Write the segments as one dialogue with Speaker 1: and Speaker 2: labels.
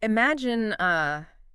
Speaker 1: Imagine,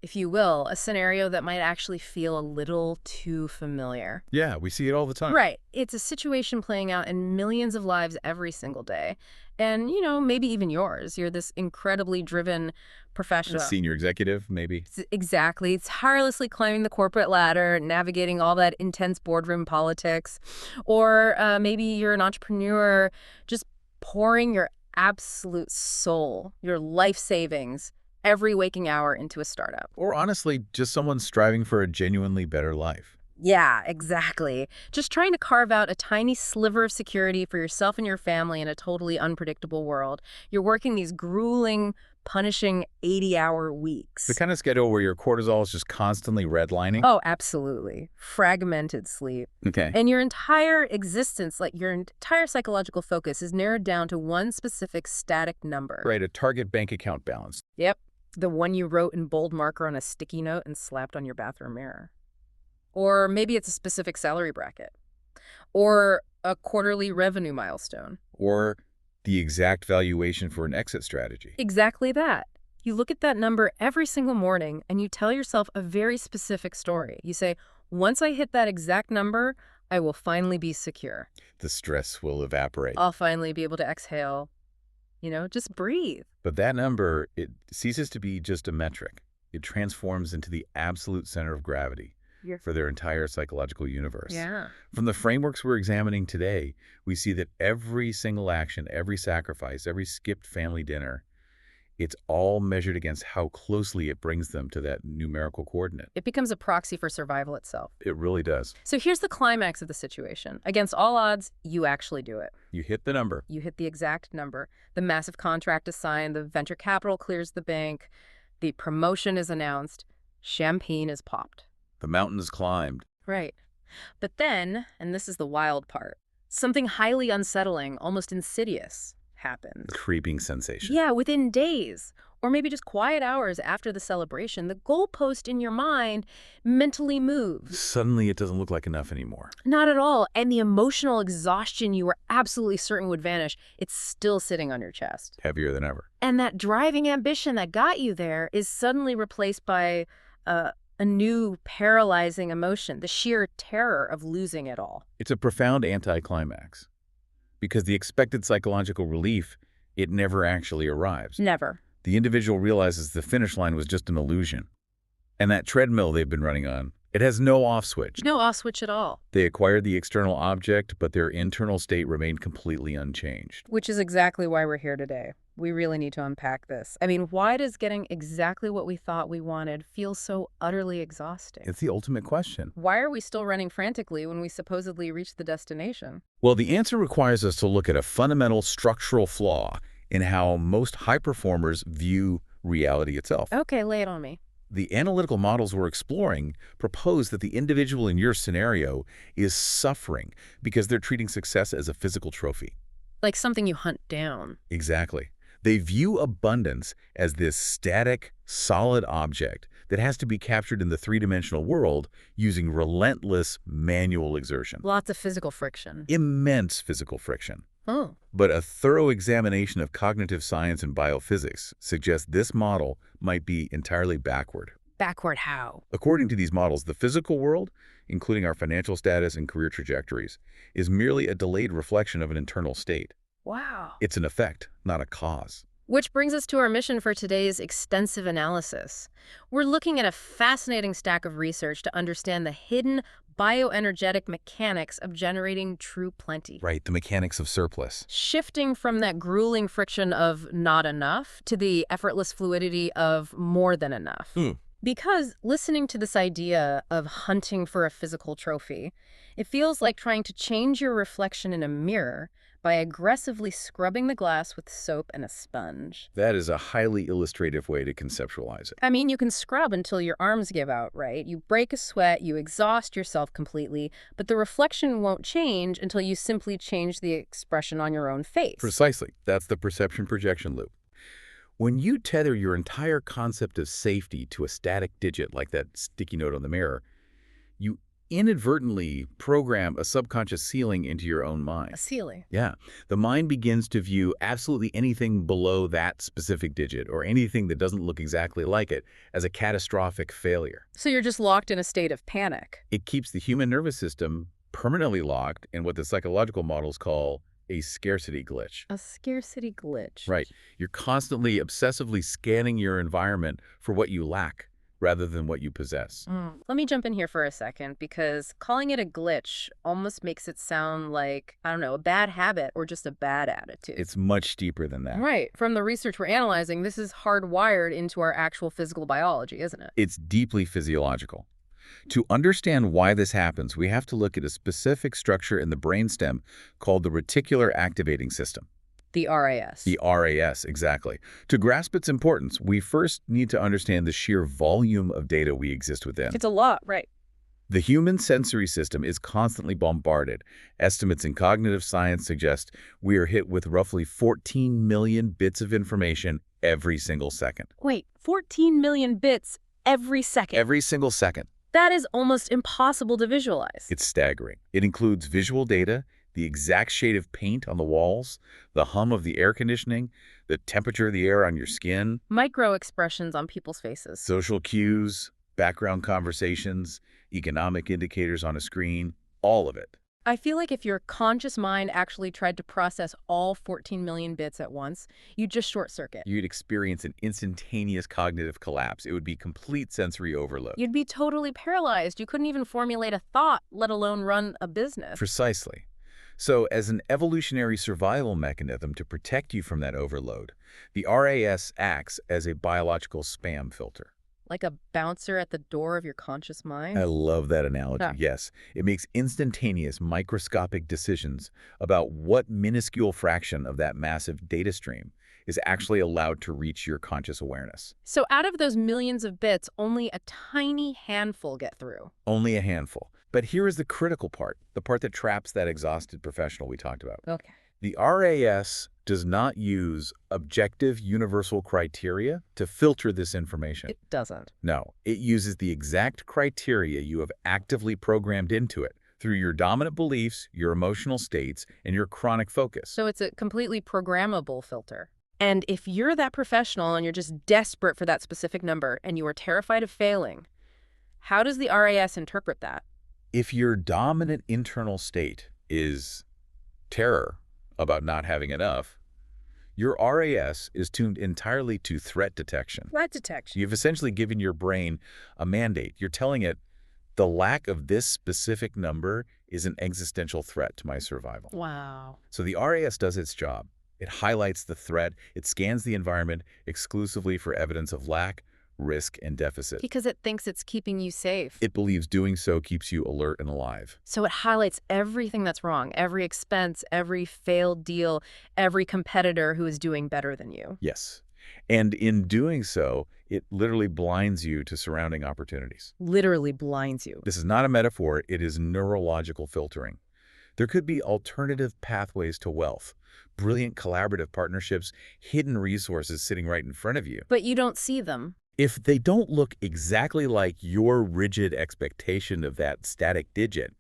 Speaker 1: if you will, a scenario that might actually feel a little too familiar.
Speaker 2: Yeah, we see it all the time.
Speaker 1: Right. It's a situation playing out in millions of lives every single day. And, maybe even yours. You're this incredibly driven
Speaker 2: A
Speaker 1: professional.
Speaker 2: senior executive, maybe.
Speaker 1: Exactly. Tirelessly climbing the corporate ladder, navigating all that intense boardroom politics. Or maybe you're an entrepreneur just pouring your absolute soul, your life savings, every waking hour into a startup.
Speaker 2: Or honestly, just someone striving for a genuinely better life.
Speaker 1: Yeah, exactly. Just trying to carve out a tiny sliver of security for yourself and your family in a totally unpredictable world. You're working these grueling, punishing 80-hour
Speaker 2: The
Speaker 1: weeks.
Speaker 2: kind of schedule where your cortisol is just constantly redlining.
Speaker 1: Oh, absolutely. Fragmented sleep.
Speaker 2: Okay.
Speaker 1: And your entire existence, like your entire psychological focus, is narrowed down to one specific static number.
Speaker 2: Right, a target bank account balance.
Speaker 1: Yep. The one you wrote in bold marker on a sticky note and slapped on your bathroom mirror. Or maybe it's a specific salary bracket. Or a quarterly revenue milestone.
Speaker 2: Or the exact valuation for an exit strategy.
Speaker 1: Exactly that. You look at that number every single morning and you tell yourself a very specific story. You say, once I hit that exact number, I will finally be secure.
Speaker 2: The stress will evaporate.
Speaker 1: I'll finally be able to exhale. Just breathe.
Speaker 2: But that number, it ceases to be just a metric. It transforms into the absolute center of gravity for their entire psychological universe.
Speaker 1: Yeah.
Speaker 2: From the frameworks we're examining today, we see that every single action, every sacrifice, every skipped family dinner, it's all measured against how closely it brings them to that numerical coordinate.
Speaker 1: It becomes a proxy for survival itself.
Speaker 2: It really does.
Speaker 1: So here's the climax of the situation. Against all odds, you actually do it.
Speaker 2: You hit the number.
Speaker 1: You hit the exact number. The massive contract is signed. The venture capital clears the bank. The promotion is announced. Champagne is popped.
Speaker 2: The mountain is climbed.
Speaker 1: Right. But then, and this is the wild part, something highly unsettling, almost insidious, happens.
Speaker 2: A creeping sensation.
Speaker 1: Yeah, within days, or maybe just quiet hours after the celebration, the goalpost in your mind mentally moves.
Speaker 2: Suddenly, it doesn't look like enough anymore.
Speaker 1: Not at all. And the emotional exhaustion you were absolutely certain would vanish, it's still sitting on your chest.
Speaker 2: Heavier than ever.
Speaker 1: And that driving ambition that got you there is suddenly replaced by a new paralyzing emotion, the sheer terror of losing it all.
Speaker 2: It's a profound anticlimax. Because the expected psychological relief, it never actually arrives.
Speaker 1: Never.
Speaker 2: The individual realizes the finish line was just an illusion. And that treadmill they've been running on, it has no off switch.
Speaker 1: No off switch at all.
Speaker 2: They acquired the external object, but their internal state remained completely unchanged.
Speaker 1: Which is exactly why we're here today. We really need to unpack this. I mean, why does getting exactly what we thought we wanted feel so utterly exhausting?
Speaker 2: It's the ultimate question.
Speaker 1: Why are we still running frantically when we supposedly reached the destination?
Speaker 2: Well, the answer requires us to look at a fundamental structural flaw in how most high performers view reality itself.
Speaker 1: Okay, lay it on me.
Speaker 2: The analytical models we're exploring propose that the individual in your scenario is suffering because they're treating success as a physical trophy.
Speaker 1: Like something you hunt down.
Speaker 2: Exactly. They view abundance as this static, solid object that has to be captured in the three-dimensional world using relentless manual exertion.
Speaker 1: Lots of physical friction.
Speaker 2: Immense physical friction.
Speaker 1: Oh.
Speaker 2: But a thorough examination of cognitive science and biophysics suggests this model might be entirely backward.
Speaker 1: Backward how?
Speaker 2: According to these models, the physical world, including our financial status and career trajectories, is merely a delayed reflection of an internal state.
Speaker 1: Wow.
Speaker 2: It's an effect, not a cause.
Speaker 1: Which brings us to our mission for today's extensive analysis. We're looking at a fascinating stack of research to understand the hidden bioenergetic mechanics of generating true plenty.
Speaker 2: Right, the mechanics of surplus.
Speaker 1: Shifting from that grueling friction of not enough to the effortless fluidity of more than enough. Because listening to this idea of hunting for a physical trophy, it feels like trying to change your reflection in a mirror by aggressively scrubbing the glass with soap and a sponge.
Speaker 2: That is a highly illustrative way to conceptualize it.
Speaker 1: I mean, you can scrub until your arms give out, right? You break a sweat, you exhaust yourself completely, but the reflection won't change until you simply change the expression on your own face.
Speaker 2: Precisely. That's the perception projection loop. When you tether your entire concept of safety to a static digit like that sticky note on the mirror, you inadvertently program a subconscious ceiling into your own mind.
Speaker 1: A ceiling.
Speaker 2: Yeah. The mind begins to view absolutely anything below that specific digit or anything that doesn't look exactly like it as a catastrophic failure.
Speaker 1: So you're just locked in a state of panic.
Speaker 2: It keeps the human nervous system permanently locked in what the psychological models call a scarcity glitch.
Speaker 1: A scarcity glitch.
Speaker 2: Right. You're constantly obsessively scanning your environment for what you lack rather than what you possess.
Speaker 1: Let me jump in here for a second, because calling it a glitch almost makes it sound like, I don't know, a bad habit or just a bad attitude.
Speaker 2: It's much deeper than that.
Speaker 1: Right. From the research we're analyzing, this is hardwired into our actual physical biology, isn't it?
Speaker 2: It's deeply physiological. To understand why this happens, we have to look at a specific structure in the brainstem called the reticular activating system.
Speaker 1: The RAS.
Speaker 2: The RAS, exactly. To grasp its importance, we first need to understand the sheer volume of data we exist within.
Speaker 1: It's a lot, right?
Speaker 2: The human sensory system is constantly bombarded. Estimates in cognitive science suggest we are hit with roughly 14 million bits of information every single second.
Speaker 1: Wait, 14 million bits every second.
Speaker 2: Every single second.
Speaker 1: That is almost impossible to visualize.
Speaker 2: It's staggering. It includes visual data, the exact shade of paint on the walls, the hum of the air conditioning, the temperature of the air on your skin,
Speaker 1: Micro expressions on people's faces.
Speaker 2: social cues, background conversations, economic indicators on a screen, all of it.
Speaker 1: I feel like if your conscious mind actually tried to process all 14 million bits at once, you'd just short circuit.
Speaker 2: You'd experience an instantaneous cognitive collapse. It would be complete sensory overload.
Speaker 1: You'd be totally paralyzed. You couldn't even formulate a thought, let alone run a business.
Speaker 2: Precisely. So, as an evolutionary survival mechanism to protect you from that overload, the RAS acts as a biological spam filter.
Speaker 1: Like a bouncer at the door of your conscious mind?
Speaker 2: I love that analogy,
Speaker 1: Yeah.
Speaker 2: yes. It makes instantaneous, microscopic decisions about what minuscule fraction of that massive data stream is actually allowed to reach your conscious awareness.
Speaker 1: So out of those millions of bits, only a tiny handful get through.
Speaker 2: Only a handful. But here is the critical part, the part that traps that exhausted professional we talked about.
Speaker 1: Okay.
Speaker 2: The RAS does not use objective universal criteria to filter this information.
Speaker 1: It doesn't.
Speaker 2: No, it uses the exact criteria you have actively programmed into it through your dominant beliefs, your emotional states, and your chronic focus.
Speaker 1: So it's a completely programmable filter. And if you're that professional and you're just desperate for that specific number and you are terrified of failing, how does the RAS interpret that?
Speaker 2: If your dominant internal state is terror about not having enough, your RAS is tuned entirely to threat detection.
Speaker 1: Threat detection.
Speaker 2: You've essentially given your brain a mandate. You're telling it, the lack of this specific number is an existential threat to my survival.
Speaker 1: Wow.
Speaker 2: So the RAS does its job. It highlights the threat. It scans the environment exclusively for evidence of lack, risk, and deficit.
Speaker 1: Because it thinks it's keeping you safe.
Speaker 2: It believes doing so keeps you alert and alive.
Speaker 1: So it highlights everything that's wrong, every expense, every failed deal, every competitor who is doing better than you.
Speaker 2: Yes. And in doing so, it literally blinds you to surrounding opportunities.
Speaker 1: Literally blinds you.
Speaker 2: This is not a metaphor. It is neurological filtering. There could be alternative pathways to wealth, brilliant collaborative partnerships, hidden resources sitting right in front of you.
Speaker 1: But you don't see them.
Speaker 2: If they don't look exactly like your rigid expectation of that static digit,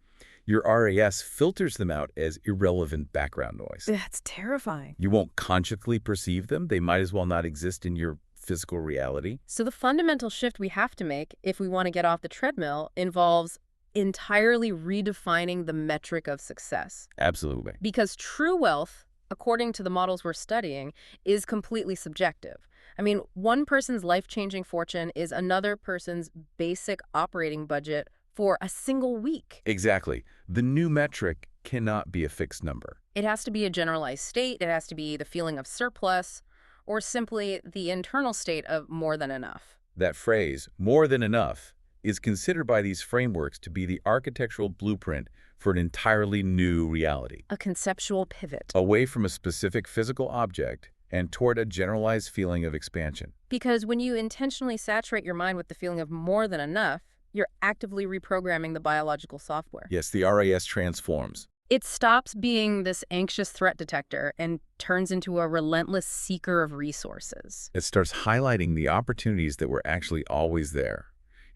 Speaker 2: your RAS filters them out as irrelevant background noise.
Speaker 1: That's terrifying.
Speaker 2: You won't consciously perceive them. They might as well not exist in your physical reality.
Speaker 1: So the fundamental shift we have to make if we want to get off the treadmill involves entirely redefining the metric of success.
Speaker 2: Absolutely.
Speaker 1: Because true wealth, according to the models we're studying, is completely subjective. I mean, one person's life-changing fortune is another person's basic operating budget for a single week.
Speaker 2: Exactly. The new metric cannot be a fixed number.
Speaker 1: It has to be a generalized state, it has to be the feeling of surplus, or simply the internal state of more than enough.
Speaker 2: That phrase, more than enough, is considered by these frameworks to be the architectural blueprint for an entirely new reality.
Speaker 1: A conceptual pivot.
Speaker 2: Away from a specific physical object and toward a generalized feeling of expansion.
Speaker 1: Because when you intentionally saturate your mind with the feeling of more than enough, you're actively reprogramming the biological software.
Speaker 2: Yes, the RAS transforms.
Speaker 1: It stops being this anxious threat detector and turns into a relentless seeker of resources.
Speaker 2: It starts highlighting the opportunities that were actually always there.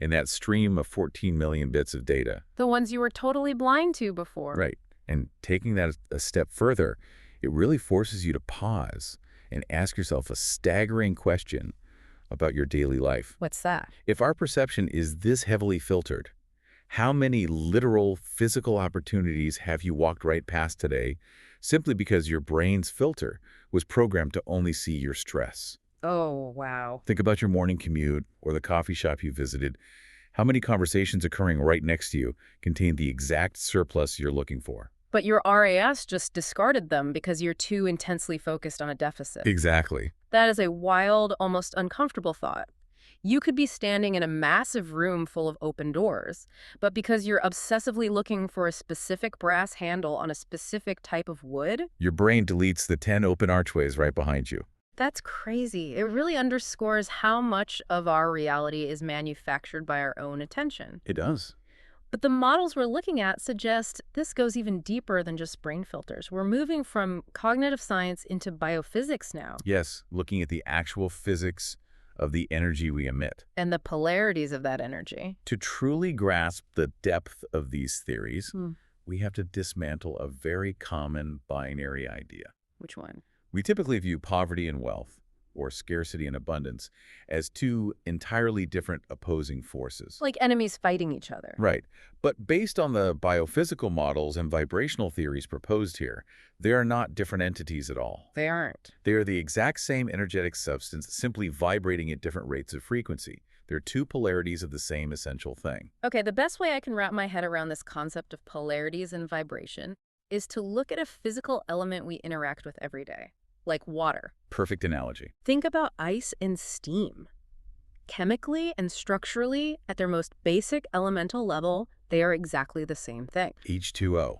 Speaker 2: in that stream of 14 million bits of data.
Speaker 1: The ones you were totally blind to before.
Speaker 2: Right. And taking that a step further, it really forces you to pause and ask yourself a staggering question about your daily life.
Speaker 1: What's that?
Speaker 2: If our perception is this heavily filtered, how many literal physical opportunities have you walked right past today simply because your brain's filter was programmed to only see your stress?
Speaker 1: Oh, wow.
Speaker 2: Think about your morning commute or the coffee shop you visited. How many conversations occurring right next to you contain the exact surplus you're looking for?
Speaker 1: But your RAS just discarded them because you're too intensely focused on a deficit.
Speaker 2: Exactly.
Speaker 1: That is a wild, almost uncomfortable thought. You could be standing in a massive room full of open doors, but because you're obsessively looking for a specific brass handle on a specific type of wood,
Speaker 2: Your brain deletes the 10 open archways right behind you.
Speaker 1: that's crazy. It really underscores how much of our reality is manufactured by our own attention.
Speaker 2: It does.
Speaker 1: But the models we're looking at suggest this goes even deeper than just brain filters. We're moving from cognitive science into biophysics now.
Speaker 2: Yes, looking at the actual physics of the energy we emit.
Speaker 1: And the polarities of that energy.
Speaker 2: To truly grasp the depth of these theories, we have to dismantle a very common binary idea.
Speaker 1: Which one?
Speaker 2: We typically view poverty and wealth, or scarcity and abundance, as two entirely different opposing forces.
Speaker 1: Like enemies fighting each other.
Speaker 2: Right. But based on the biophysical models and vibrational theories proposed here, they are not different entities at all.
Speaker 1: They aren't.
Speaker 2: They are the exact same energetic substance, simply vibrating at different rates of frequency. They're two polarities of the same essential thing.
Speaker 1: Okay, the best way I can wrap my head around this concept of polarities and vibration is to look at a physical element we interact with every day, like water.
Speaker 2: Perfect analogy.
Speaker 1: Think about ice and steam. Chemically and structurally, at their most basic elemental level, they are exactly the same thing.
Speaker 2: H2O.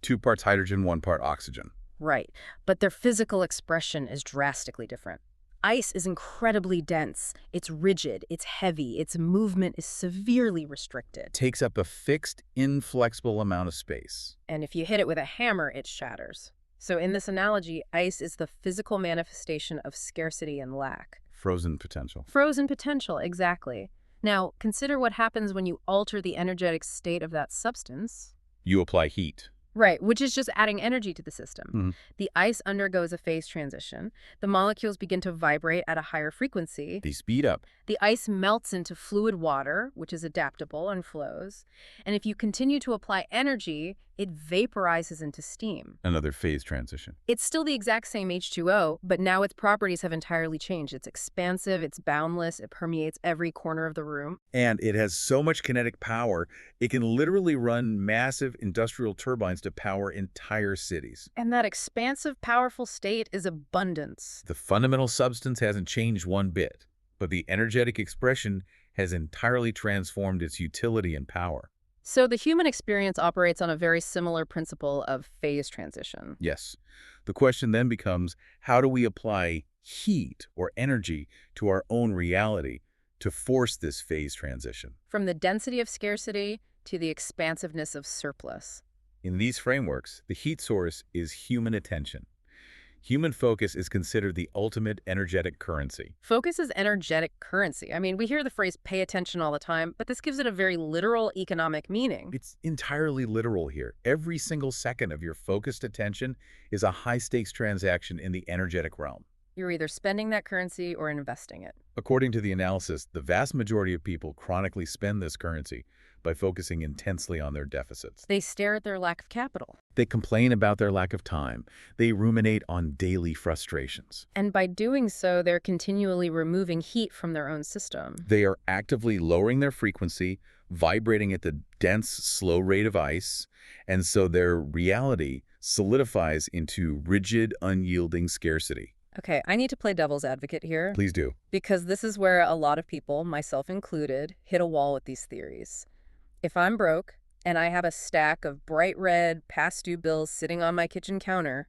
Speaker 2: 2 parts hydrogen, 1 part oxygen.
Speaker 1: Right, but their physical expression is drastically different. Ice is incredibly dense, it's rigid, it's heavy, its movement is severely restricted.
Speaker 2: Takes up a fixed, inflexible amount of space.
Speaker 1: And if you hit it with a hammer, it shatters. So in this analogy, ice is the physical manifestation of scarcity and lack.
Speaker 2: Frozen potential.
Speaker 1: Frozen potential, exactly. Now, consider what happens when you alter the energetic state of that substance.
Speaker 2: You apply heat.
Speaker 1: Right, which is just adding energy to the system. The ice undergoes a phase transition. The molecules begin to vibrate at a higher frequency.
Speaker 2: They speed up.
Speaker 1: The ice melts into fluid water, which is adaptable and flows. And if you continue to apply energy, it vaporizes into steam.
Speaker 2: Another phase transition.
Speaker 1: It's still the exact same H2O, but now its properties have entirely changed. It's expansive, it's boundless, it permeates every corner of the room.
Speaker 2: And it has so much kinetic power, it can literally run massive industrial turbines to power entire cities.
Speaker 1: And that expansive, powerful state is abundance.
Speaker 2: The fundamental substance hasn't changed one bit, but the energetic expression has entirely transformed its utility and power.
Speaker 1: So the human experience operates on a very similar principle of phase transition.
Speaker 2: Yes. The question then becomes, how do we apply heat or energy to our own reality to force this phase transition?
Speaker 1: From the density of scarcity to the expansiveness of surplus.
Speaker 2: In these frameworks, the heat source is human attention. Human focus is considered the ultimate energetic currency.
Speaker 1: Focus is energetic currency. I mean, we hear the phrase pay attention all the time, but this gives it a very literal economic meaning.
Speaker 2: It's entirely literal here. Every single second of your focused attention is a high-stakes transaction in the energetic realm.
Speaker 1: You're either spending that currency or investing it.
Speaker 2: According to the analysis, the vast majority of people chronically spend this currency by focusing intensely on their deficits.
Speaker 1: They stare at their lack of capital.
Speaker 2: They complain about their lack of time. They ruminate on daily frustrations.
Speaker 1: And by doing so, they're continually removing heat from their own system.
Speaker 2: They are actively lowering their frequency, vibrating at the dense, slow rate of ice, and so their reality solidifies into rigid, unyielding scarcity.
Speaker 1: Okay, I need to play devil's advocate here.
Speaker 2: Please do.
Speaker 1: Because this is where a lot of people, myself included, hit a wall with these theories. If I'm broke and I have a stack of bright red past due bills sitting on my kitchen counter,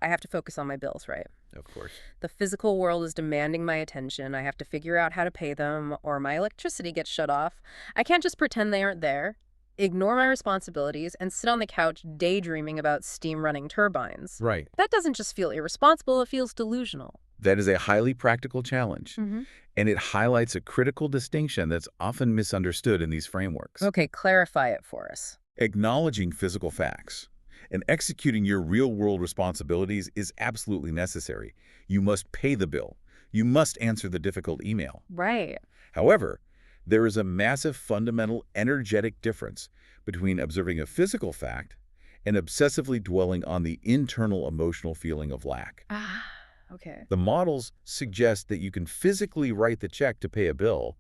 Speaker 1: I have to focus on my bills, right?
Speaker 2: Of course.
Speaker 1: The physical world is demanding my attention. I have to figure out how to pay them, or my electricity gets shut off. I can't just pretend they aren't there, ignore my responsibilities, and sit on the couch daydreaming about steam-running turbines.
Speaker 2: Right.
Speaker 1: That doesn't just feel irresponsible, it feels delusional.
Speaker 2: That is a highly practical challenge, and it highlights a critical distinction that's often misunderstood in these frameworks.
Speaker 1: Okay, clarify it for us.
Speaker 2: Acknowledging physical facts and executing your real-world responsibilities is absolutely necessary. You must pay the bill. You must answer the difficult email.
Speaker 1: Right.
Speaker 2: However, there is a massive fundamental energetic difference between observing a physical fact and obsessively dwelling on the internal emotional feeling of lack.
Speaker 1: Okay.
Speaker 2: The models suggest that you can physically write the check to pay a bill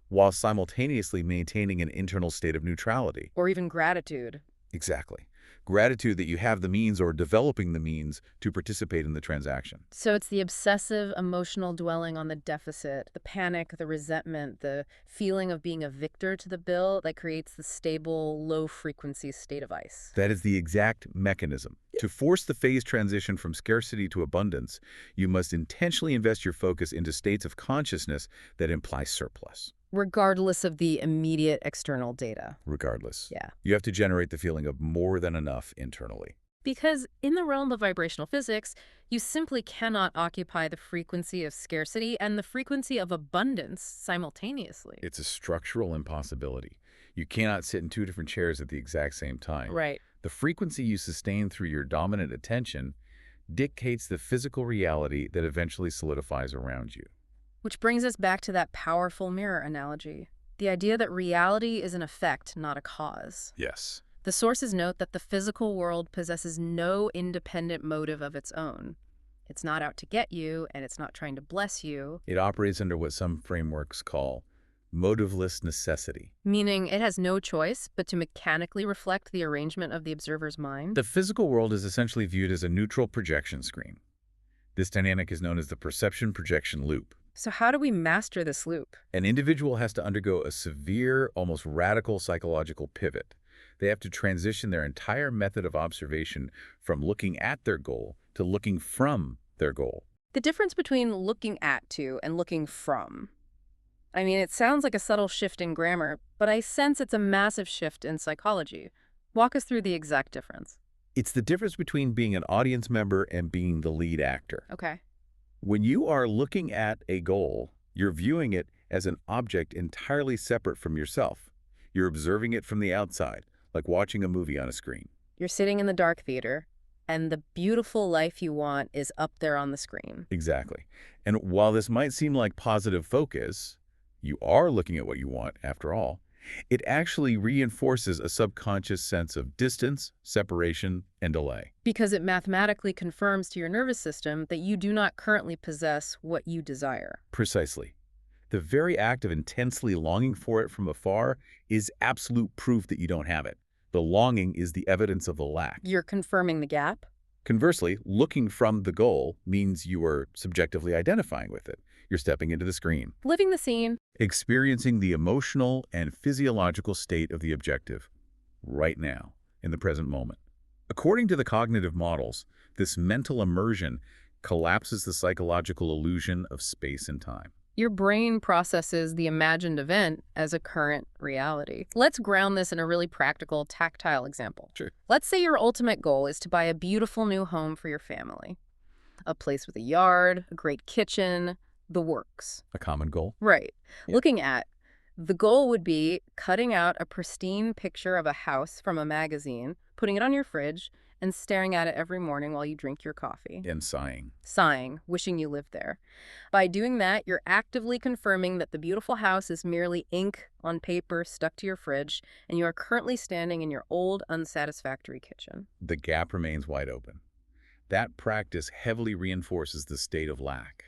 Speaker 2: while simultaneously maintaining an internal state of neutrality.
Speaker 1: Or even gratitude.
Speaker 2: Exactly. Gratitude that you have the means or developing the means to participate in the transaction.
Speaker 1: So it's the obsessive emotional dwelling on the deficit, the panic, the resentment, the feeling of being a victor to the bill that creates the stable, low-frequency state of ice.
Speaker 2: That is the exact mechanism. To force the phase transition from scarcity to abundance, you must intentionally invest your focus into states of consciousness that imply surplus.
Speaker 1: Regardless of the immediate external data.
Speaker 2: Regardless.
Speaker 1: Yeah.
Speaker 2: You have to generate the feeling of more than enough internally.
Speaker 1: Because in the realm of vibrational physics, you simply cannot occupy the frequency of scarcity and the frequency of abundance simultaneously.
Speaker 2: It's a structural impossibility. You cannot sit in two different chairs at the exact same time.
Speaker 1: Right.
Speaker 2: The frequency you sustain through your dominant attention dictates the physical reality that eventually solidifies around you.
Speaker 1: Which brings us back to that powerful mirror analogy. The idea that reality is an effect, not a cause.
Speaker 2: Yes.
Speaker 1: The sources note that the physical world possesses no independent motive of its own. It's not out to get you, and it's not trying to bless you.
Speaker 2: It operates under what some frameworks call motiveless necessity.
Speaker 1: Meaning it has no choice but to mechanically reflect the arrangement of the observer's mind.
Speaker 2: The physical world is essentially viewed as a neutral projection screen. This dynamic is known as the perception-projection loop.
Speaker 1: So how do we master this loop?
Speaker 2: An individual has to undergo a severe, almost radical psychological pivot. They have to transition their entire method of observation from looking at their goal to looking from their goal.
Speaker 1: The difference between looking at to and looking from. I mean, it sounds like a subtle shift in grammar, but I sense it's a massive shift in psychology. Walk us through the exact difference.
Speaker 2: It's the difference between being an audience member and being the lead actor.
Speaker 1: Okay.
Speaker 2: When you are looking at a goal, you're viewing it as an object entirely separate from yourself. You're observing it from the outside, like watching a movie on a screen.
Speaker 1: You're sitting in the dark theater, and the beautiful life you want is up there on the screen.
Speaker 2: Exactly. And while this might seem like positive focus, you are looking at what you want, after all, it actually reinforces a subconscious sense of distance, separation, and delay.
Speaker 1: Because it mathematically confirms to your nervous system that you do not currently possess what you desire.
Speaker 2: Precisely. The very act of intensely longing for it from afar is absolute proof that you don't have it. The longing is the evidence of the lack.
Speaker 1: You're confirming the gap?
Speaker 2: Conversely, looking from the goal means you are subjectively identifying with it. You're stepping into the screen.
Speaker 1: Living the scene.
Speaker 2: Experiencing the emotional and physiological state of the objective right now, in the present moment. According to the cognitive models, this mental immersion collapses the psychological illusion of space and time.
Speaker 1: Your brain processes the imagined event as a current reality. Let's ground this in a really practical, tactile example.
Speaker 2: Sure.
Speaker 1: Let's say your ultimate goal is to buy a beautiful new home for your family. A place with a yard, a great kitchen, the works.
Speaker 2: A common goal?
Speaker 1: Right.
Speaker 2: Yeah.
Speaker 1: Looking at, the goal would be cutting out a pristine picture of a house from a magazine, putting it on your fridge, and staring at it every morning while you drink your coffee.
Speaker 2: And sighing.
Speaker 1: Sighing, wishing you lived there. By doing that, you're actively confirming that the beautiful house is merely ink on paper stuck to your fridge, and you are currently standing in your old, unsatisfactory kitchen.
Speaker 2: The gap remains wide open. That practice heavily reinforces the state of lack.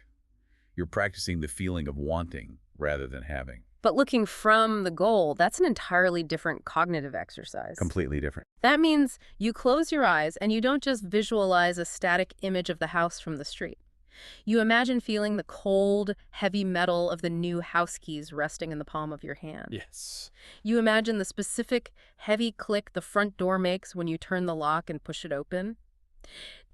Speaker 2: You're practicing the feeling of wanting rather than having.
Speaker 1: But looking from the goal, that's an entirely different cognitive exercise.
Speaker 2: Completely different.
Speaker 1: That means you close your eyes and you don't just visualize a static image of the house from the street. You imagine feeling the cold, heavy metal of the new house keys resting in the palm of your hand.
Speaker 2: Yes.
Speaker 1: You imagine the specific heavy click the front door makes when you turn the lock and push it open.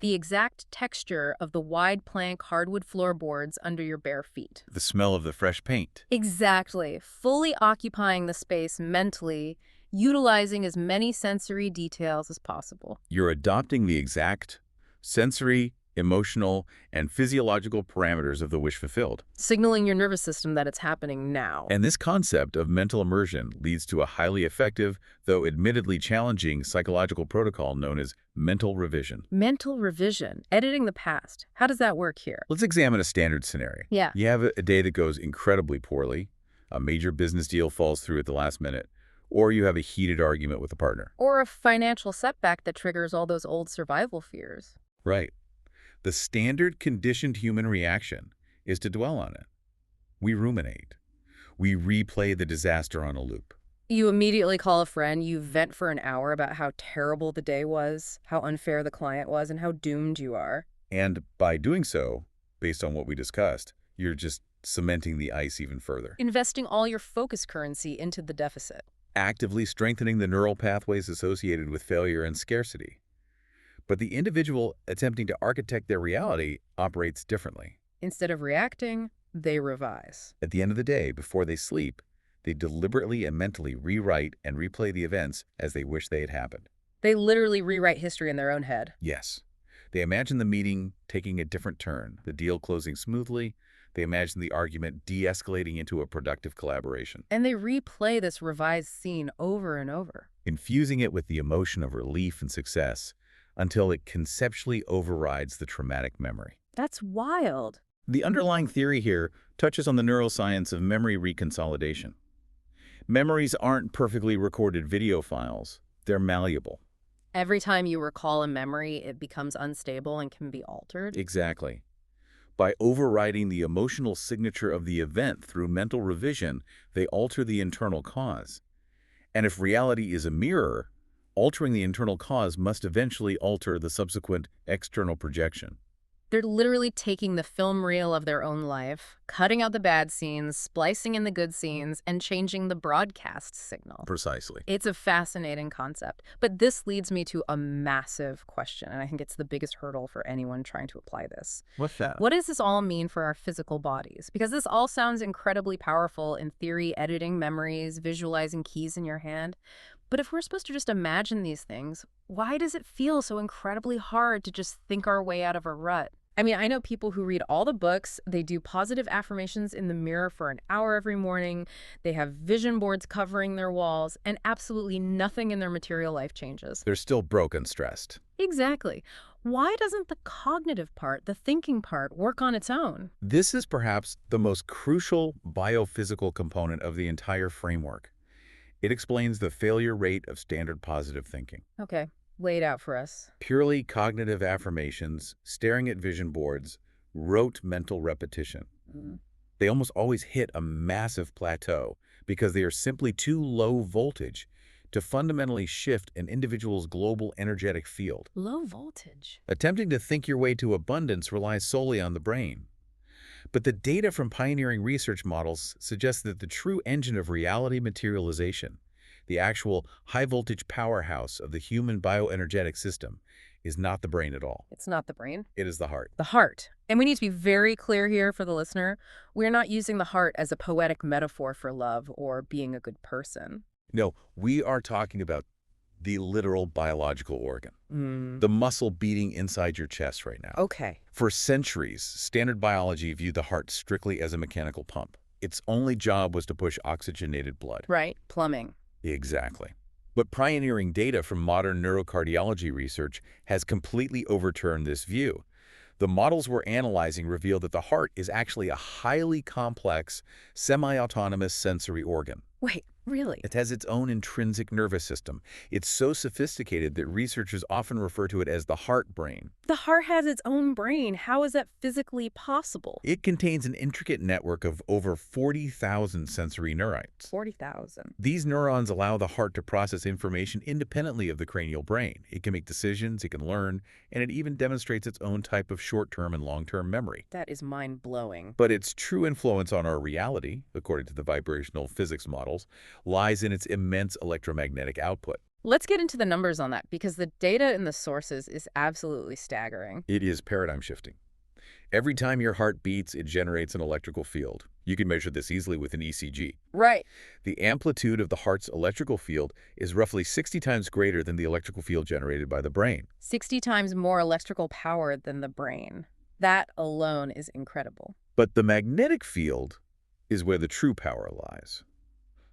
Speaker 1: The exact texture of the wide plank hardwood floorboards under your bare feet.
Speaker 2: The smell of the fresh paint.
Speaker 1: Exactly. Fully occupying the space mentally, utilizing as many sensory details as possible.
Speaker 2: You're adopting the exact sensory emotional, and physiological parameters of the wish fulfilled.
Speaker 1: Signaling your nervous system that it's happening now.
Speaker 2: And this concept of mental immersion leads to a highly effective, though admittedly challenging, psychological protocol known as mental revision.
Speaker 1: Mental revision, editing the past. How does that work here?
Speaker 2: Let's examine a standard scenario.
Speaker 1: Yeah.
Speaker 2: You have a day that goes incredibly poorly, a major business deal falls through at the last minute, or you have a heated argument with a partner.
Speaker 1: Or a financial setback that triggers all those old survival fears.
Speaker 2: Right. The standard conditioned human reaction is to dwell on it. We ruminate. We replay the disaster on a loop.
Speaker 1: You immediately call a friend, you vent for an hour about how terrible the day was, how unfair the client was, and how doomed you are.
Speaker 2: And by doing so, based on what we discussed, you're just cementing the ice even further.
Speaker 1: Investing all your focus currency into the deficit.
Speaker 2: Actively strengthening the neural pathways associated with failure and scarcity. But the individual attempting to architect their reality operates differently.
Speaker 1: Instead of reacting, they revise.
Speaker 2: At the end of the day, before they sleep, they deliberately and mentally rewrite and replay the events as they wish they had happened.
Speaker 1: They literally rewrite history in their own head.
Speaker 2: Yes. They imagine the meeting taking a different turn, the deal closing smoothly. They imagine the argument de-escalating into a productive collaboration.
Speaker 1: And they replay this revised scene over and over,
Speaker 2: infusing it with the emotion of relief and success until it conceptually overrides the traumatic memory.
Speaker 1: That's wild.
Speaker 2: The underlying theory here touches on the neuroscience of memory reconsolidation. Memories aren't perfectly recorded video files. They're malleable.
Speaker 1: Every time you recall a memory, it becomes unstable and can be altered.
Speaker 2: Exactly. By overriding the emotional signature of the event through mental revision, they alter the internal cause. And if reality is a mirror, altering the internal cause must eventually alter the subsequent external projection.
Speaker 1: They're literally taking the film reel of their own life, cutting out the bad scenes, splicing in the good scenes, and changing the broadcast signal.
Speaker 2: Precisely.
Speaker 1: It's a fascinating concept. But this leads me to a massive question, and I think it's the biggest hurdle for anyone trying to apply this.
Speaker 2: What's that?
Speaker 1: What does this all mean for our physical bodies? Because this all sounds incredibly powerful in theory, editing memories, visualizing keys in your hand. But if we're supposed to just imagine these things, why does it feel so incredibly hard to just think our way out of a rut? I mean, I know people who read all the books, they do positive affirmations in the mirror for an hour every morning, they have vision boards covering their walls, and absolutely nothing in their material life changes.
Speaker 2: They're still broke and stressed.
Speaker 1: Exactly. Why doesn't the cognitive part, the thinking part, work on its own?
Speaker 2: This is perhaps the most crucial biophysical component of the entire framework. It explains the failure rate of standard positive thinking.
Speaker 1: Okay, lay it out for us.
Speaker 2: Purely cognitive affirmations, staring at vision boards, rote mental repetition. They almost always hit a massive plateau because they are simply too low voltage to fundamentally shift an individual's global energetic field.
Speaker 1: Low voltage.
Speaker 2: Attempting to think your way to abundance relies solely on the brain. But the data from pioneering research models suggests that the true engine of reality materialization, the actual high-voltage powerhouse of the human bioenergetic system, is not the brain at all.
Speaker 1: It's not the brain.
Speaker 2: It is the heart.
Speaker 1: The heart. And we need to be very clear here for the listener. We're not using the heart as a poetic metaphor for love or being a good person.
Speaker 2: No, we are talking about the literal biological organ, the muscle beating inside your chest right now.
Speaker 1: Okay.
Speaker 2: For centuries, standard biology viewed the heart strictly as a mechanical pump. Its only job was to push oxygenated blood.
Speaker 1: Right. Plumbing.
Speaker 2: Exactly. But pioneering data from modern neurocardiology research has completely overturned this view. The models we're analyzing reveal that the heart is actually a highly complex, semi-autonomous sensory organ.
Speaker 1: Wait, really?
Speaker 2: It has its own intrinsic nervous system. It's so sophisticated that researchers often refer to it as the heart brain.
Speaker 1: The heart has its own brain. How is that physically possible?
Speaker 2: It contains an intricate network of over 40,000 sensory neurites.
Speaker 1: 40,000.
Speaker 2: These neurons allow the heart to process information independently of the cranial brain. It can make decisions, it can learn, and it even demonstrates its own type of short-term and long-term memory.
Speaker 1: That is mind-blowing.
Speaker 2: But its true influence on our reality, according to the vibrational physics models, lies in its immense electromagnetic output.
Speaker 1: Let's get into the numbers on that, because the data in the sources is absolutely staggering.
Speaker 2: It is paradigm shifting. Every time your heart beats, it generates an electrical field. You can measure this easily with an ECG.
Speaker 1: Right.
Speaker 2: The amplitude of the heart's electrical field is roughly 60 times greater than the electrical field generated by the brain.
Speaker 1: 60 times more electrical power than the brain. That alone is incredible.
Speaker 2: But the magnetic field is where the true power lies.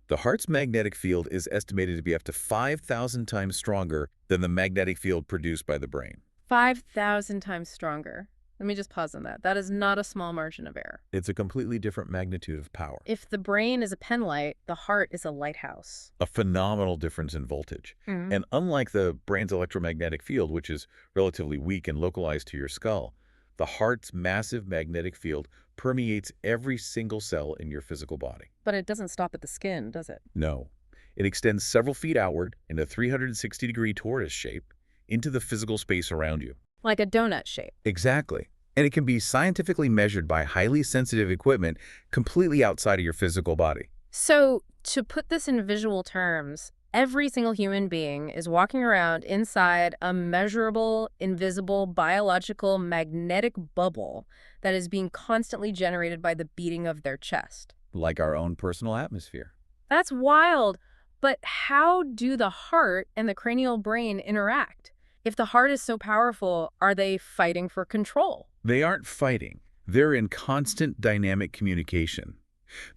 Speaker 2: The heart's magnetic field is estimated to be up to 5,000 times stronger than the magnetic field produced by the brain.
Speaker 1: 5,000 times stronger. Let me just pause on that. That is not a small margin of error.
Speaker 2: It's a completely different magnitude of power.
Speaker 1: If the brain is a penlight, the heart is a lighthouse.
Speaker 2: A phenomenal difference in voltage.
Speaker 1: Mm.
Speaker 2: And unlike the brain's electromagnetic field, which is relatively weak and localized to your skull, the heart's massive magnetic field permeates every single cell in your physical body.
Speaker 1: But it doesn't stop at the skin, does it?
Speaker 2: No. It extends several feet outward in a 360-degree torus shape into the physical space around you.
Speaker 1: Like a donut shape.
Speaker 2: Exactly. And it can be scientifically measured by highly sensitive equipment completely outside of your physical body.
Speaker 1: So, to put this in visual terms, every single human being is walking around inside a measurable, invisible, biological, magnetic bubble that is being constantly generated by the beating of their chest.
Speaker 2: Like our own personal atmosphere.
Speaker 1: That's wild. But how do the heart and the cranial brain interact? If the heart is so powerful, are they fighting for control?
Speaker 2: They aren't fighting. They're in constant dynamic communication.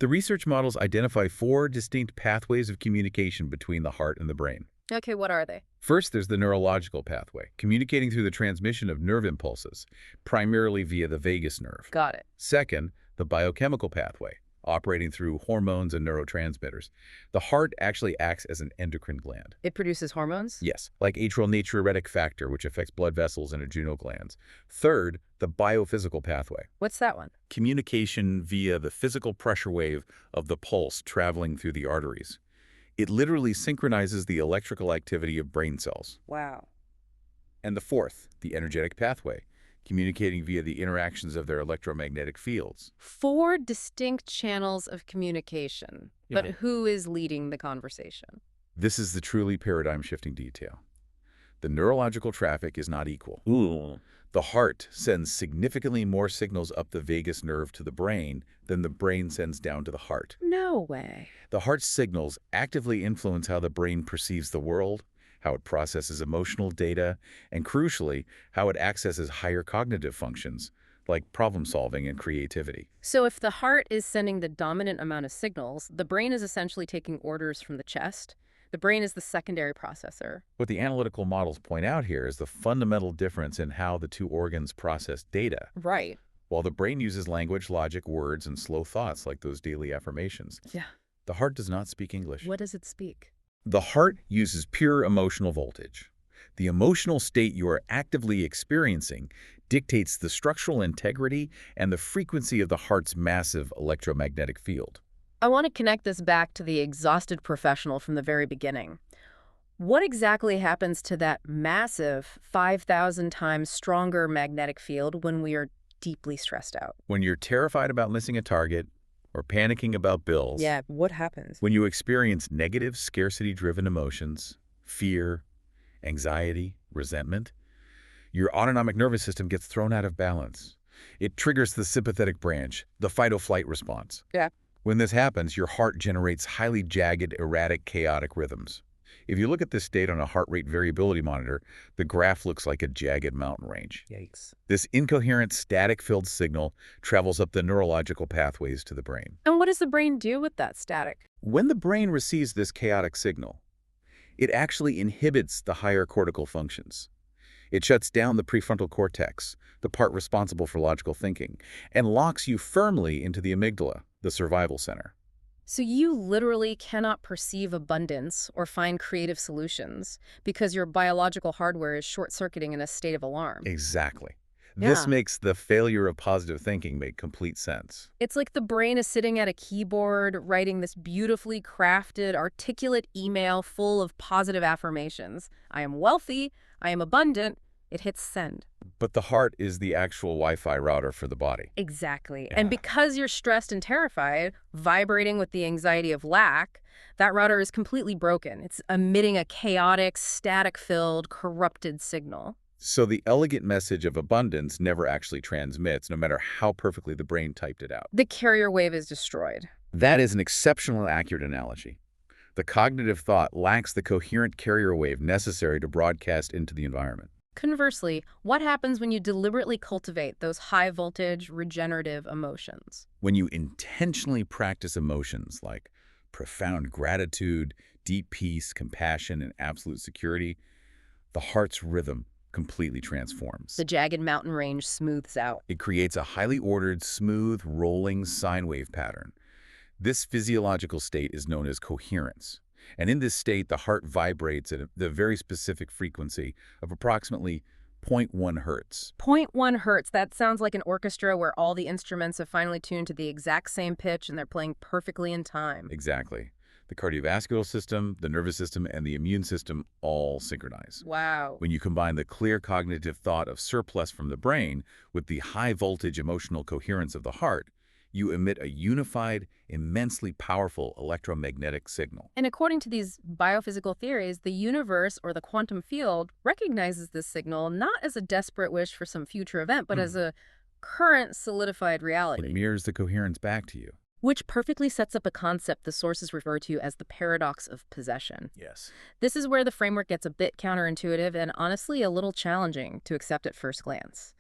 Speaker 2: The research models identify 4 distinct pathways of communication between the heart and the brain.
Speaker 1: Okay, what are they?
Speaker 2: First, there's the neurological pathway, communicating through the transmission of nerve impulses, primarily via the vagus nerve.
Speaker 1: Got it.
Speaker 2: Second, the biochemical pathway, operating through hormones and neurotransmitters. The heart actually acts as an endocrine gland.
Speaker 1: It produces hormones?
Speaker 2: Yes, like atrial natriuretic factor, which affects blood vessels and adrenal glands. Third, the biophysical pathway.
Speaker 1: What's that one?
Speaker 2: Communication via the physical pressure wave of the pulse traveling through the arteries. It literally synchronizes the electrical activity of brain cells.
Speaker 1: Wow.
Speaker 2: And the fourth, the energetic pathway, communicating via the interactions of their electromagnetic fields.
Speaker 1: 4 distinct channels of communication.
Speaker 2: Yeah.
Speaker 1: But who is leading the conversation?
Speaker 2: This is the truly paradigm-shifting detail. The neurological traffic is not equal.
Speaker 3: Ooh.
Speaker 2: The heart sends significantly more signals up the vagus nerve to the brain than the brain sends down to the heart.
Speaker 1: No way.
Speaker 2: The heart's signals actively influence how the brain perceives the world, how it processes emotional data, and crucially, how it accesses higher cognitive functions, like problem-solving and creativity.
Speaker 1: So if the heart is sending the dominant amount of signals, the brain is essentially taking orders from the chest. The brain is the secondary processor.
Speaker 2: What the analytical models point out here is the fundamental difference in how the 2 organs process data.
Speaker 1: Right.
Speaker 2: While the brain uses language, logic, words, and slow thoughts like those daily affirmations,
Speaker 1: Yeah.
Speaker 2: the heart does not speak English.
Speaker 1: What does it speak?
Speaker 2: The heart uses pure emotional voltage. The emotional state you are actively experiencing dictates the structural integrity and the frequency of the heart's massive electromagnetic field.
Speaker 1: I want to connect this back to the exhausted professional from the very beginning. What exactly happens to that massive 5,000 times stronger magnetic field when we are deeply stressed out?
Speaker 2: When you're terrified about missing a target or panicking about bills,
Speaker 1: Yeah, what happens?
Speaker 2: when you experience negative scarcity-driven emotions, fear, anxiety, resentment, your autonomic nervous system gets thrown out of balance. It triggers the sympathetic branch, the fight-or-flight response.
Speaker 1: Yeah.
Speaker 2: When this happens, your heart generates highly jagged, erratic, chaotic rhythms. If you look at this state on a heart rate variability monitor, the graph looks like a jagged mountain range.
Speaker 3: Yikes.
Speaker 2: This incoherent, static-filled signal travels up the neurological pathways to the brain.
Speaker 1: And what does the brain do with that static?
Speaker 2: When the brain receives this chaotic signal, it actually inhibits the higher cortical functions. It shuts down the prefrontal cortex, the part responsible for logical thinking, and locks you firmly into the amygdala, the survival center.
Speaker 1: So you literally cannot perceive abundance or find creative solutions because your biological hardware is short-circuiting in a state of alarm.
Speaker 2: Exactly.
Speaker 1: Yeah.
Speaker 2: This makes the failure of positive thinking make complete sense.
Speaker 1: It's like the brain is sitting at a keyboard writing this beautifully crafted, articulate email full of positive affirmations. I am wealthy. I am abundant. It hits send.
Speaker 2: But the heart is the actual Wi-Fi router for the body.
Speaker 1: Exactly.
Speaker 2: Yeah.
Speaker 1: And because you're stressed and terrified, vibrating with the anxiety of lack, that router is completely broken. It's emitting a chaotic, static-filled, corrupted signal.
Speaker 2: So the elegant message of abundance never actually transmits, no matter how perfectly the brain typed it out.
Speaker 1: The carrier wave is destroyed.
Speaker 2: That is an exceptionally accurate analogy. The cognitive thought lacks the coherent carrier wave necessary to broadcast into the environment.
Speaker 1: Conversely, what happens when you deliberately cultivate those high-voltage, regenerative emotions?
Speaker 2: When you intentionally practice emotions like profound gratitude, deep peace, compassion, and absolute security, the heart's rhythm completely transforms.
Speaker 1: The jagged mountain range smooths out.
Speaker 2: It creates a highly ordered, smooth, rolling sine wave pattern. This physiological state is known as coherence. And in this state, the heart vibrates at the very specific frequency of approximately 0.1 hertz.
Speaker 1: 0.1 hertz, that sounds like an orchestra where all the instruments have finally tuned to the exact same pitch and they're playing perfectly in time.
Speaker 2: Exactly. The cardiovascular system, the nervous system, and the immune system all synchronize.
Speaker 1: Wow.
Speaker 2: When you combine the clear cognitive thought of surplus from the brain with the high-voltage emotional coherence of the heart, you emit a unified, immensely powerful electromagnetic signal.
Speaker 1: And according to these biophysical theories, the universe or the quantum field recognizes this signal not as a desperate wish for some future event, but as a current solidified reality.
Speaker 2: It mirrors the coherence back to you.
Speaker 1: Which perfectly sets up a concept the sources refer to as the paradox of possession.
Speaker 2: Yes.
Speaker 1: This is where the framework gets a bit counterintuitive and honestly a little challenging to accept at first glance.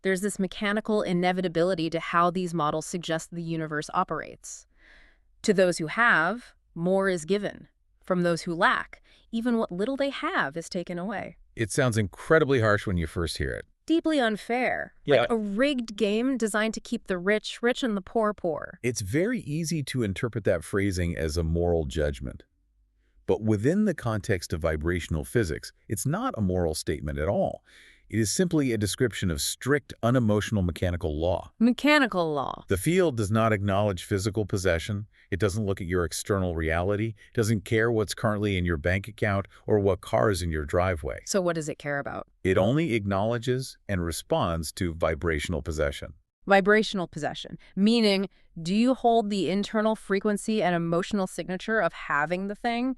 Speaker 1: There's this mechanical inevitability to how these models suggest the universe operates. To those who have, more is given. From those who lack, even what little they have is taken away.
Speaker 2: It sounds incredibly harsh when you first hear it.
Speaker 1: Deeply unfair.
Speaker 2: Yeah.
Speaker 1: Like a rigged game designed to keep the rich rich and the poor poor.
Speaker 2: It's very easy to interpret that phrasing as a moral judgment. But within the context of vibrational physics, it's not a moral statement at all. It is simply a description of strict, unemotional mechanical law.
Speaker 1: Mechanical law.
Speaker 2: The field does not acknowledge physical possession. It doesn't look at your external reality. It doesn't care what's currently in your bank account or what car is in your driveway.
Speaker 1: So what does it care about?
Speaker 2: It only acknowledges and responds to vibrational possession.
Speaker 1: Vibrational possession, meaning, do you hold the internal frequency and emotional signature of having the thing?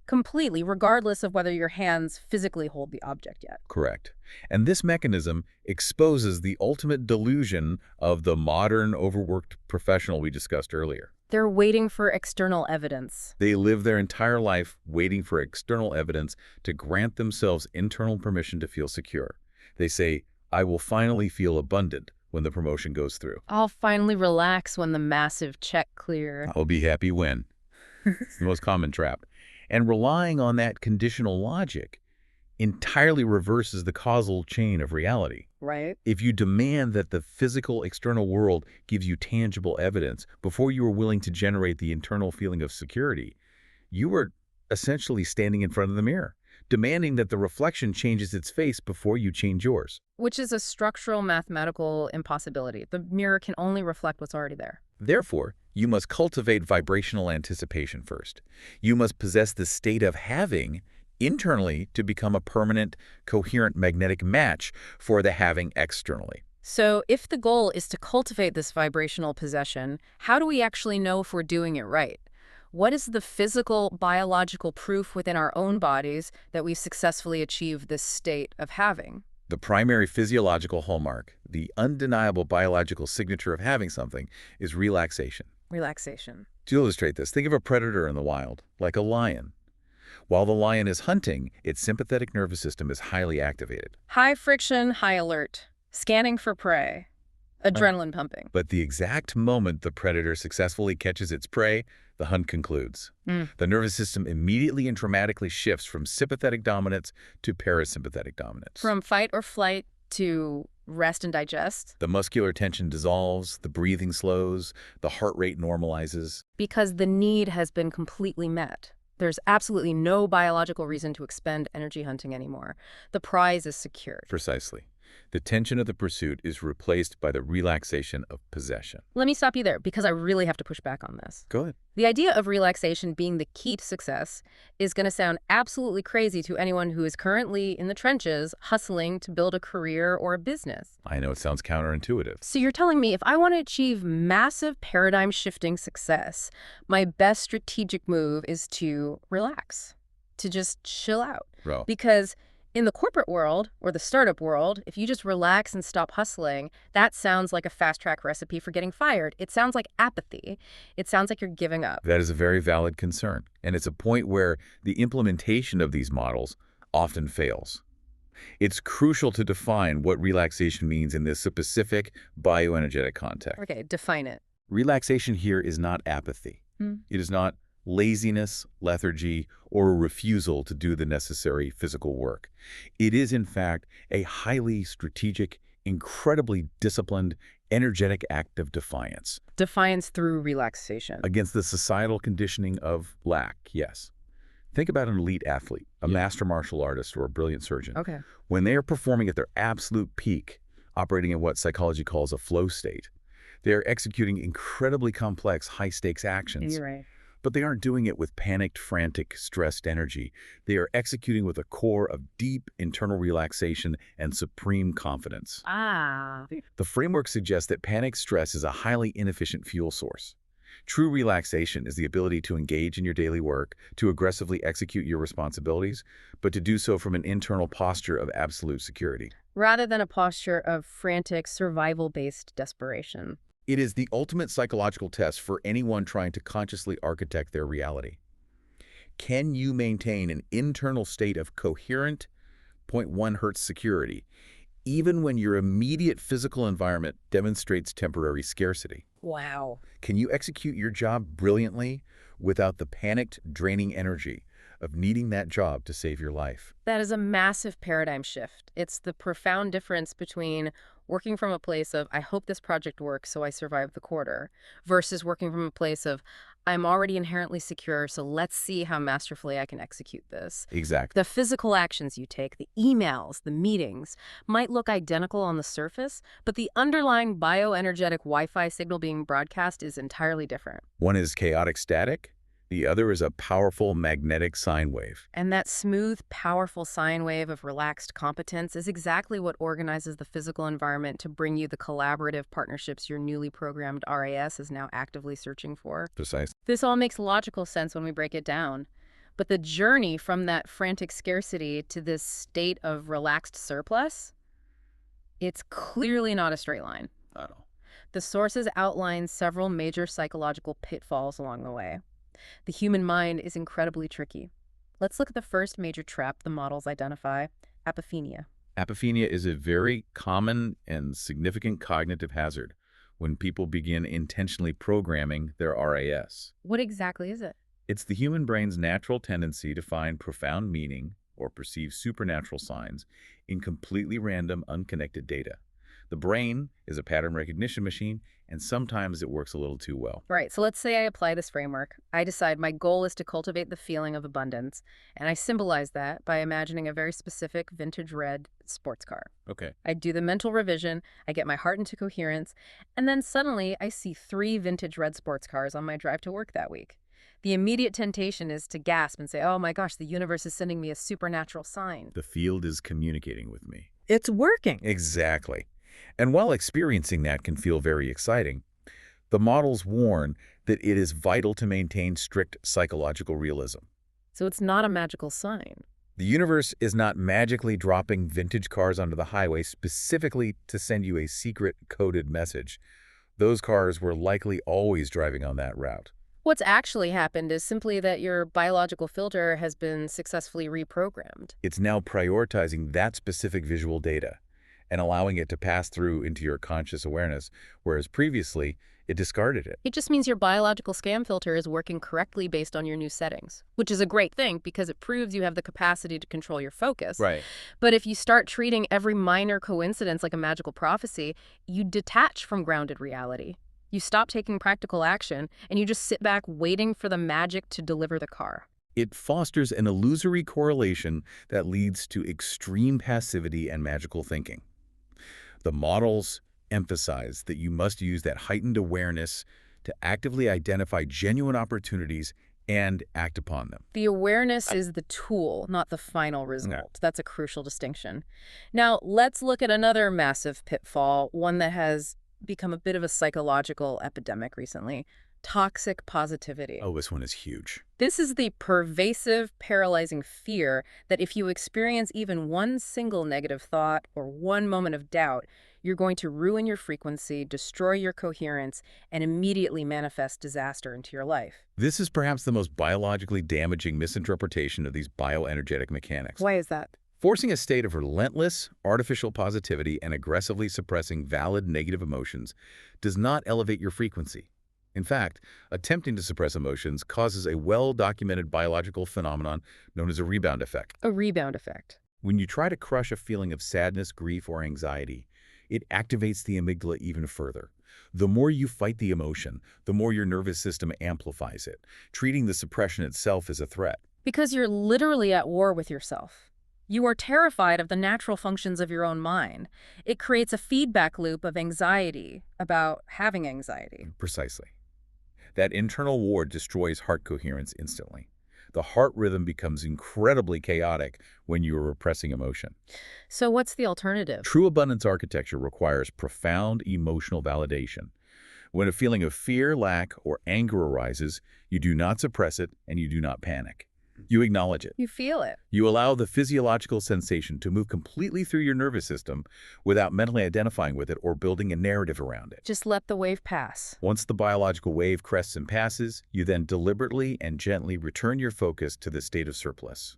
Speaker 1: Completely, regardless of whether your hands physically hold the object yet.
Speaker 2: Correct. And this mechanism exposes the ultimate delusion of the modern, overworked professional we discussed earlier.
Speaker 1: They're waiting for external evidence.
Speaker 2: They live their entire life waiting for external evidence to grant themselves internal permission to feel secure. They say, I will finally feel abundant when the promotion goes through.
Speaker 1: I'll finally relax when the massive check clear.
Speaker 2: I'll be happy when. It's the most common trap. And relying on that conditional logic entirely reverses the causal chain of reality.
Speaker 1: Right.
Speaker 2: If you demand that the physical external world gives you tangible evidence before you are willing to generate the internal feeling of security, you are essentially standing in front of the mirror, demanding that the reflection changes its face before you change yours.
Speaker 1: Which is a structural mathematical impossibility. The mirror can only reflect what's already there.
Speaker 2: Therefore, you must cultivate vibrational anticipation first. You must possess the state of having internally to become a permanent, coherent magnetic match for the having externally.
Speaker 1: So if the goal is to cultivate this vibrational possession, how do we actually know if we're doing it right? What is the physical, biological proof within our own bodies that we've successfully achieved this state of having?
Speaker 2: The primary physiological hallmark, the undeniable biological signature of having something, is relaxation.
Speaker 1: Relaxation.
Speaker 2: To illustrate this, think of a predator in the wild, like a lion. While the lion is hunting, its sympathetic nervous system is highly activated.
Speaker 1: High friction, high alert. Scanning for prey. Adrenaline pumping.
Speaker 2: But the exact moment the predator successfully catches its prey, the hunt concludes. The nervous system immediately and dramatically shifts from sympathetic dominance to parasympathetic dominance.
Speaker 1: From fight or flight to rest and digest.
Speaker 2: The muscular tension dissolves, the breathing slows, the heart rate normalizes.
Speaker 1: Because the need has been completely met. There's absolutely no biological reason to expend energy hunting anymore. The prize is secured.
Speaker 2: Precisely. The tension of the pursuit is replaced by the relaxation of possession.
Speaker 1: Let me stop you there because I really have to push back on this.
Speaker 2: Go ahead.
Speaker 1: The idea of relaxation being the key to success is going to sound absolutely crazy to anyone who is currently in the trenches hustling to build a career or a business.
Speaker 2: I know it sounds counterintuitive.
Speaker 1: So you're telling me if I want to achieve massive paradigm-shifting success, my best strategic move is to relax, to just chill out.
Speaker 2: Bro.
Speaker 1: Because In the corporate world, or the startup world, if you just relax and stop hustling, that sounds like a fast-track recipe for getting fired. It sounds like apathy. It sounds like you're giving up.
Speaker 2: That is a very valid concern, and it's a point where the implementation of these models often fails. It's crucial to define what relaxation means in this specific bioenergetic context.
Speaker 1: Okay, define it.
Speaker 2: Relaxation here is not apathy. It is not laziness, lethargy, or a refusal to do the necessary physical work. It is, in fact, a highly strategic, incredibly disciplined, energetic act of defiance.
Speaker 1: Defiance through relaxation.
Speaker 2: Against the societal conditioning of lack, yes. Think about an elite athlete, a master martial artist, or a brilliant surgeon.
Speaker 1: Okay.
Speaker 2: When they are performing at their absolute peak, operating in what psychology calls a flow state, they are executing incredibly complex, high-stakes actions.
Speaker 1: You're right.
Speaker 2: But they aren't doing it with panicked, frantic, stressed energy. They are executing with a core of deep internal relaxation and supreme confidence. The framework suggests that panic stress is a highly inefficient fuel source. True relaxation is the ability to engage in your daily work, to aggressively execute your responsibilities, but to do so from an internal posture of absolute security.
Speaker 1: Rather than a posture of frantic, survival-based desperation.
Speaker 2: It is the ultimate psychological test for anyone trying to consciously architect their reality. Can you maintain an internal state of coherent 0.1 Hz security, even when your immediate physical environment demonstrates temporary scarcity?
Speaker 1: Wow.
Speaker 2: Can you execute your job brilliantly without the panicked, draining energy of needing that job to save your life?
Speaker 1: That is a massive paradigm shift. It's the profound difference between working from a place of, I hope this project works so I survive the quarter, versus working from a place of, I'm already inherently secure, so let's see how masterfully I can execute this.
Speaker 2: Exactly.
Speaker 1: The physical actions you take, the emails, the meetings, might look identical on the surface, but the underlying bioenergetic Wi-Fi signal being broadcast is entirely different.
Speaker 2: One is chaotic static. The other is a powerful magnetic sine wave.
Speaker 1: And that smooth, powerful sine wave of relaxed competence is exactly what organizes the physical environment to bring you the collaborative partnerships your newly programmed RAS is now actively searching for.
Speaker 2: Precise.
Speaker 1: This all makes logical sense when we break it down. But the journey from that frantic scarcity to this state of relaxed surplus, it's clearly not a straight line.
Speaker 2: Not at all.
Speaker 1: The sources outline several major psychological pitfalls along the way. The human mind is incredibly tricky. Let's look at the first major trap the models identify, apophenia.
Speaker 2: Apophenia is a very common and significant cognitive hazard when people begin intentionally programming their RAS.
Speaker 1: What exactly is it?
Speaker 2: It's the human brain's natural tendency to find profound meaning or perceive supernatural signs in completely random, unconnected data. The brain is a pattern recognition machine, and sometimes it works a little too well.
Speaker 1: Right, so let's say I apply this framework. I decide my goal is to cultivate the feeling of abundance, and I symbolize that by imagining a very specific vintage red sports car.
Speaker 2: Okay.
Speaker 1: I do the mental revision, I get my heart into coherence, and then suddenly I see 3 vintage red sports cars on my drive to work that week. The immediate temptation is to gasp and say, oh my gosh, the universe is sending me a supernatural sign.
Speaker 2: The field is communicating with me.
Speaker 1: It's working.
Speaker 2: Exactly. And while experiencing that can feel very exciting, the models warn that it is vital to maintain strict psychological realism.
Speaker 1: So it's not a magical sign.
Speaker 2: The universe is not magically dropping vintage cars onto the highway specifically to send you a secret coded message. Those cars were likely always driving on that route.
Speaker 1: What's actually happened is simply that your biological filter has been successfully reprogrammed.
Speaker 2: It's now prioritizing that specific visual data and allowing it to pass through into your conscious awareness, whereas previously it discarded it.
Speaker 1: It just means your biological scam filter is working correctly based on your new settings, which is a great thing because it proves you have the capacity to control your focus.
Speaker 2: Right.
Speaker 1: But if you start treating every minor coincidence like a magical prophecy, you detach from grounded reality. You stop taking practical action, and you just sit back waiting for the magic to deliver the car.
Speaker 2: It fosters an illusory correlation that leads to extreme passivity and magical thinking. The models emphasize that you must use that heightened awareness to actively identify genuine opportunities and act upon them.
Speaker 1: The awareness is the tool, not the final result. That's a crucial distinction. Now, let's look at another massive pitfall, one that has become a bit of a psychological epidemic recently: Toxic positivity.
Speaker 2: Oh, this one is huge.
Speaker 1: This is the pervasive, paralyzing fear that if you experience even one single negative thought or one moment of doubt, you're going to ruin your frequency, destroy your coherence, and immediately manifest disaster into your life.
Speaker 2: This is perhaps the most biologically damaging misinterpretation of these bioenergetic mechanics.
Speaker 1: Why is that?
Speaker 2: Forcing a state of relentless, artificial positivity and aggressively suppressing valid negative emotions does not elevate your frequency. In fact, attempting to suppress emotions causes a well-documented biological phenomenon known as a rebound effect.
Speaker 1: A rebound effect.
Speaker 2: When you try to crush a feeling of sadness, grief, or anxiety, it activates the amygdala even further. The more you fight the emotion, the more your nervous system amplifies it, treating the suppression itself as a threat.
Speaker 1: Because you're literally at war with yourself. You are terrified of the natural functions of your own mind. It creates a feedback loop of anxiety about having anxiety.
Speaker 2: Precisely. That internal war destroys heart coherence instantly. The heart rhythm becomes incredibly chaotic when you are repressing emotion.
Speaker 1: So what's the alternative?
Speaker 2: True abundance architecture requires profound emotional validation. When a feeling of fear, lack, or anger arises, you do not suppress it and you do not panic. You acknowledge it.
Speaker 1: You feel it.
Speaker 2: You allow the physiological sensation to move completely through your nervous system without mentally identifying with it or building a narrative around it.
Speaker 1: Just let the wave pass.
Speaker 2: Once the biological wave crests and passes, you then deliberately and gently return your focus to the state of surplus.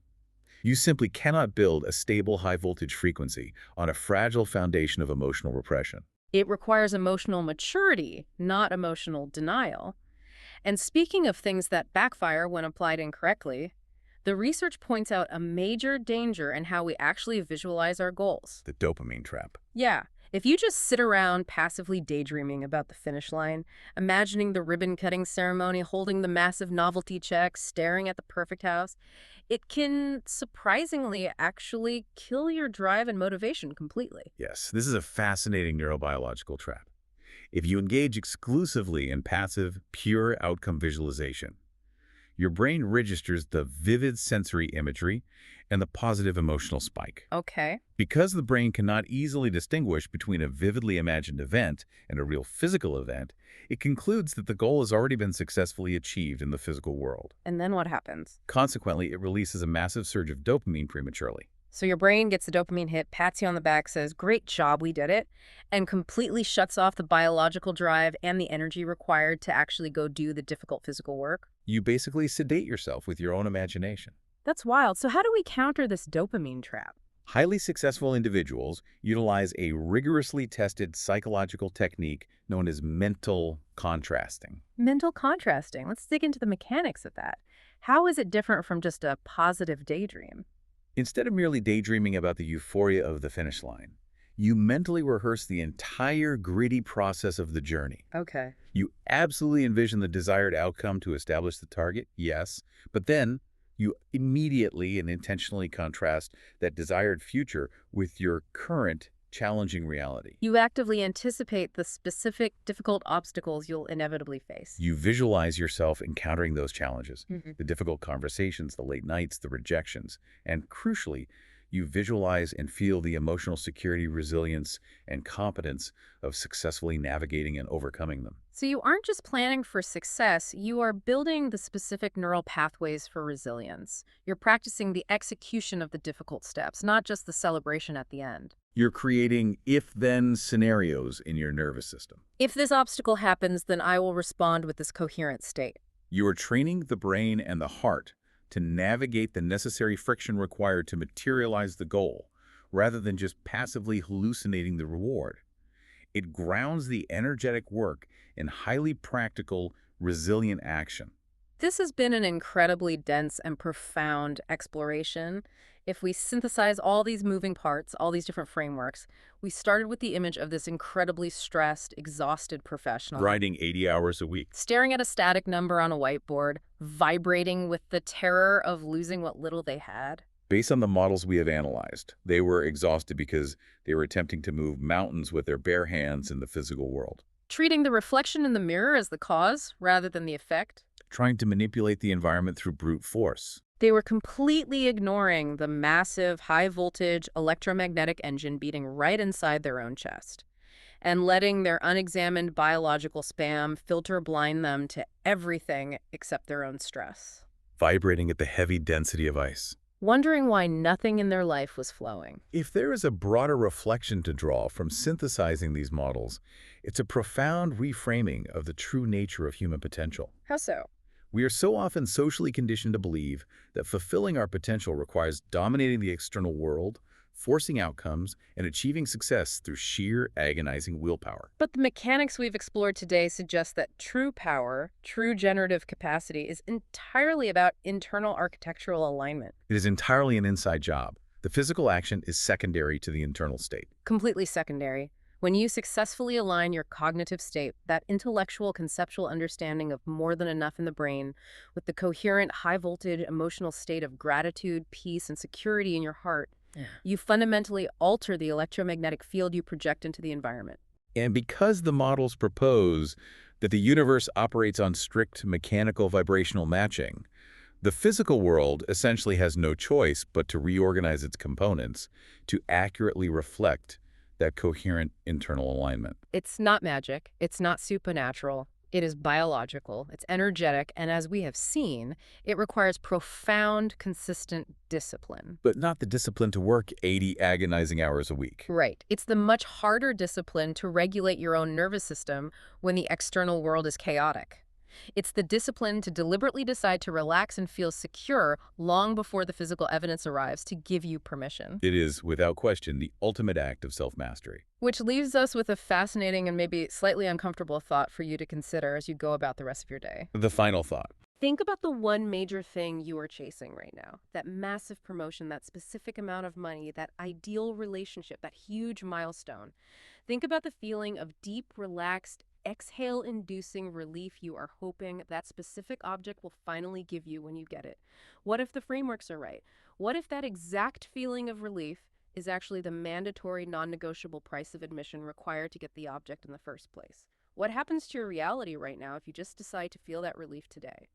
Speaker 2: You simply cannot build a stable high-voltage frequency on a fragile foundation of emotional repression.
Speaker 1: It requires emotional maturity, not emotional denial. And speaking of things that backfire when applied incorrectly, the research points out a major danger in how we actually visualize our goals.
Speaker 2: The dopamine trap.
Speaker 1: Yeah. If you just sit around passively daydreaming about the finish line, imagining the ribbon-cutting ceremony, holding the massive novelty check, staring at the perfect house, it can surprisingly actually kill your drive and motivation completely.
Speaker 2: Yes, this is a fascinating neurobiological trap. If you engage exclusively in passive, pure outcome visualization, your brain registers the vivid sensory imagery and the positive emotional spike.
Speaker 1: Okay.
Speaker 2: Because the brain cannot easily distinguish between a vividly imagined event and a real physical event, it concludes that the goal has already been successfully achieved in the physical world.
Speaker 1: And then what happens?
Speaker 2: Consequently, it releases a massive surge of dopamine prematurely.
Speaker 1: So your brain gets a dopamine hit, pats you on the back, says, "Great job, we did it," and completely shuts off the biological drive and the energy required to actually go do the difficult physical work.
Speaker 2: You basically sedate yourself with your own imagination.
Speaker 1: That's wild. So how do we counter this dopamine trap?
Speaker 2: Highly successful individuals utilize a rigorously tested psychological technique known as mental contrasting.
Speaker 1: Mental contrasting. Let's dig into the mechanics of that. How is it different from just a positive daydream?
Speaker 2: Instead of merely daydreaming about the euphoria of the finish line, you mentally rehearse the entire gritty process of the journey.
Speaker 1: Okay.
Speaker 2: You absolutely envision the desired outcome to establish the target, yes, but then you immediately and intentionally contrast that desired future with your current challenging reality.
Speaker 1: You actively anticipate the specific difficult obstacles you'll inevitably face.
Speaker 2: You visualize yourself encountering those challenges,
Speaker 1: Mm-hmm.
Speaker 2: the difficult conversations, the late nights, the rejections, and crucially, you visualize and feel the emotional security, resilience, and competence of successfully navigating and overcoming them.
Speaker 1: So you aren't just planning for success, you are building the specific neural pathways for resilience. You're practicing the execution of the difficult steps, not just the celebration at the end.
Speaker 2: You're creating if-then scenarios in your nervous system.
Speaker 1: If this obstacle happens, then I will respond with this coherent state.
Speaker 2: You are training the brain and the heart to navigate the necessary friction required to materialize the goal, rather than just passively hallucinating the reward. It grounds the energetic work in highly practical, resilient action.
Speaker 1: This has been an incredibly dense and profound exploration. If we synthesize all these moving parts, all these different frameworks, we started with the image of this incredibly stressed, exhausted professional.
Speaker 2: Grinding 80 hours a week.
Speaker 1: Staring at a static number on a whiteboard, vibrating with the terror of losing what little they had.
Speaker 2: Based on the models we have analyzed, they were exhausted because they were attempting to move mountains with their bare hands in the physical world.
Speaker 1: Treating the reflection in the mirror as the cause rather than the effect.
Speaker 2: Trying to manipulate the environment through brute force.
Speaker 1: They were completely ignoring the massive, high-voltage electromagnetic engine beating right inside their own chest. and letting their unexamined biological spam filter blind them to everything except their own stress.
Speaker 2: Vibrating at the heavy density of ice.
Speaker 1: Wondering why nothing in their life was flowing.
Speaker 2: If there is a broader reflection to draw from synthesizing these models, it's a profound reframing of the true nature of human potential.
Speaker 1: How so?
Speaker 2: We are so often socially conditioned to believe that fulfilling our potential requires dominating the external world, forcing outcomes, and achieving success through sheer agonizing willpower.
Speaker 1: But the mechanics we've explored today suggest that true power, true generative capacity, is entirely about internal architectural alignment.
Speaker 2: It is entirely an inside job. The physical action is secondary to the internal state.
Speaker 1: Completely secondary. When you successfully align your cognitive state, that intellectual conceptual understanding of more than enough in the brain, with the coherent, high-voltage emotional state of gratitude, peace, and security in your heart, you fundamentally alter the electromagnetic field you project into the environment.
Speaker 2: And because the models propose that the universe operates on strict mechanical vibrational matching, the physical world essentially has no choice but to reorganize its components to accurately reflect that coherent internal alignment.
Speaker 1: It's not magic. It's not supernatural. It is biological. It's energetic. And as we have seen, it requires profound, consistent discipline.
Speaker 2: But not the discipline to work 80 agonizing hours a week.
Speaker 1: Right. It's the much harder discipline to regulate your own nervous system when the external world is chaotic. It's the discipline to deliberately decide to relax and feel secure long before the physical evidence arrives to give you permission.
Speaker 2: It is, without question, the ultimate act of self-mastery.
Speaker 1: Which leaves us with a fascinating and maybe slightly uncomfortable thought for you to consider as you go about the rest of your day.
Speaker 2: The final thought.
Speaker 1: Think about the one major thing you are chasing right now. That massive promotion, that specific amount of money, that ideal relationship, that huge milestone. Think about the feeling of deep, relaxed, exhale-inducing relief you are hoping that specific object will finally give you when you get it. What if the frameworks are right? What if that exact feeling of relief is actually the mandatory, non-negotiable price of admission required to get the object in the first place? What happens to your reality right now if you just decide to feel that relief today?